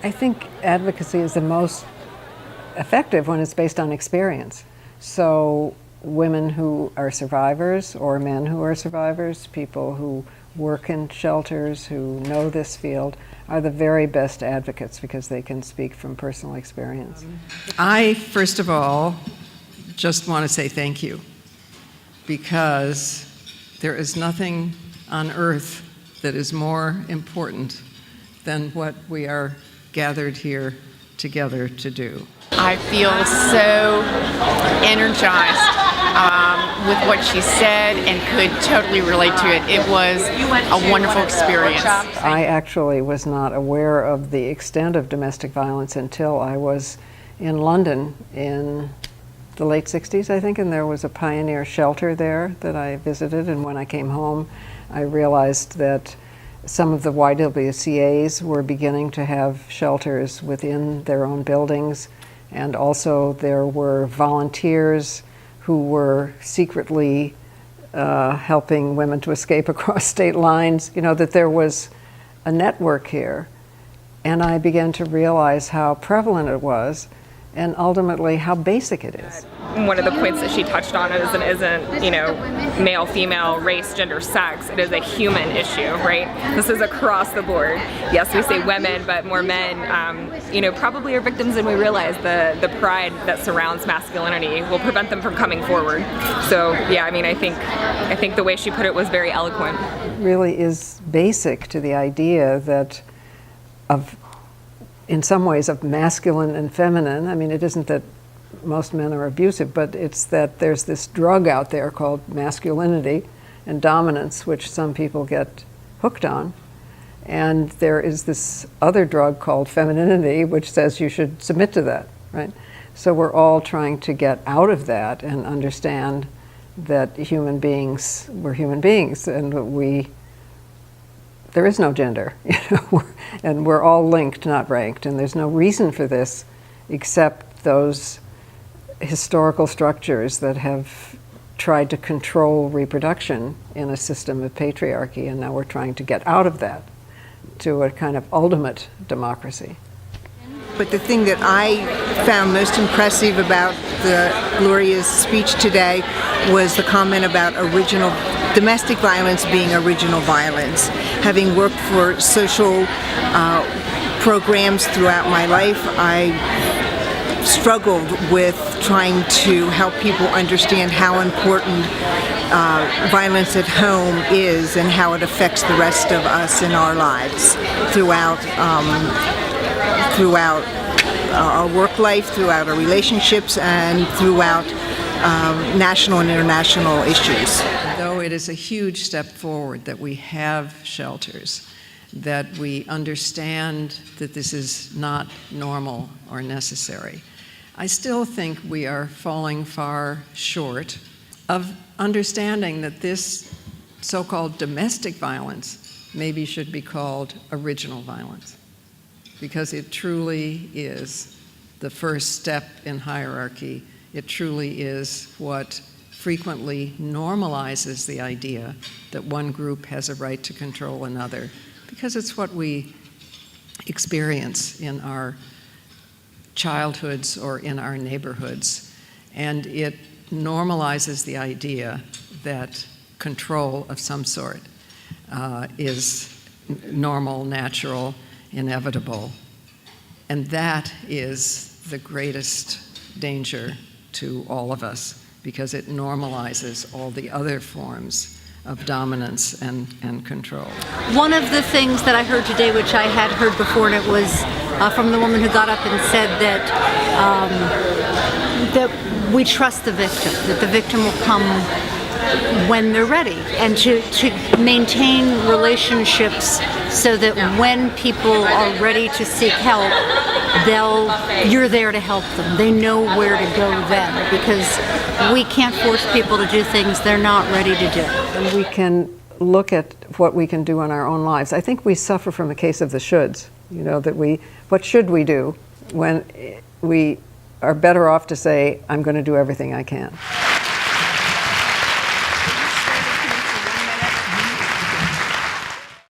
I think advocacy is the most effective when it's based on experience. So women who are survivors or men who are survivors, people who work in shelters, who know this field, are the very best advocates because they can speak from personal experience. I, first of all, just want to say thank you, because there is nothing on earth that is more important than what we are gathered here together to do. I feel so energized with what she said and could totally relate to it. It was a wonderful experience. I actually was not aware of the extent of domestic violence until I was in London in the late 60s, I think, and there was a pioneer shelter there that I visited, and when I came home I realized that some of the YWCAs were beginning to have shelters within their own buildings, and also there were volunteers who were secretly helping women to escape across state lines, you know, that there was a network here. And I began to realize how prevalent it was and ultimately how basic it is. One of the points that she touched on isn't, you know, male, female, race, gender, sex. It is a human issue, right? This is across the board. Yes, we say women, but more men, you know, probably are victims, and we realize the pride that surrounds masculinity will prevent them from coming forward. So, yeah, I mean, I think the way she put it was very eloquent. It really is basic to the idea that in some ways of masculine and feminine. I mean, it isn't that most men are abusive, but it's that there's this drug out there called masculinity and dominance, which some people get hooked on. And there is this other drug called femininity, which says you should submit to that, right? So we're all trying to get out of that and understand that we're human beings, and there is no gender, you know, and we're all linked, not ranked, and there's no reason for this except those historical structures that have tried to control reproduction in a system of patriarchy, and now we're trying to get out of that to a kind of ultimate democracy. But the thing that I found most impressive about Gloria's speech today was the comment about domestic violence being original violence. Having worked for social programs throughout my life, I struggled with trying to help people understand how important violence at home is and how it affects the rest of us in our lives throughout our work life, throughout our relationships, and throughout national and international issues. Though it is a huge step forward that we have shelters, that we understand that this is not normal or necessary, I still think we are falling far short of understanding that this so-called domestic violence maybe should be called original violence, because it truly is the first step in hierarchy. It truly is what frequently normalizes the idea that one group has a right to control another, because it's what we experience in our childhoods or in our neighborhoods. And it normalizes the idea that control of some sort is normal, natural, inevitable. And that is the greatest danger to all of us, because it normalizes all the other forms of dominance and control. One of the things that I heard today, which I had heard before, and it was from the woman who got up and said that that we trust the victim, that the victim will come when they're ready, and to maintain relationships so that when people are ready to seek help, you're there to help them. They know where to go then, because we can't force people to do things they're not ready to do. And we can look at what we can do in our own lives. I think we suffer from a case of the shoulds, you know, that what should we do when we are better off to say, I'm going to do everything I can.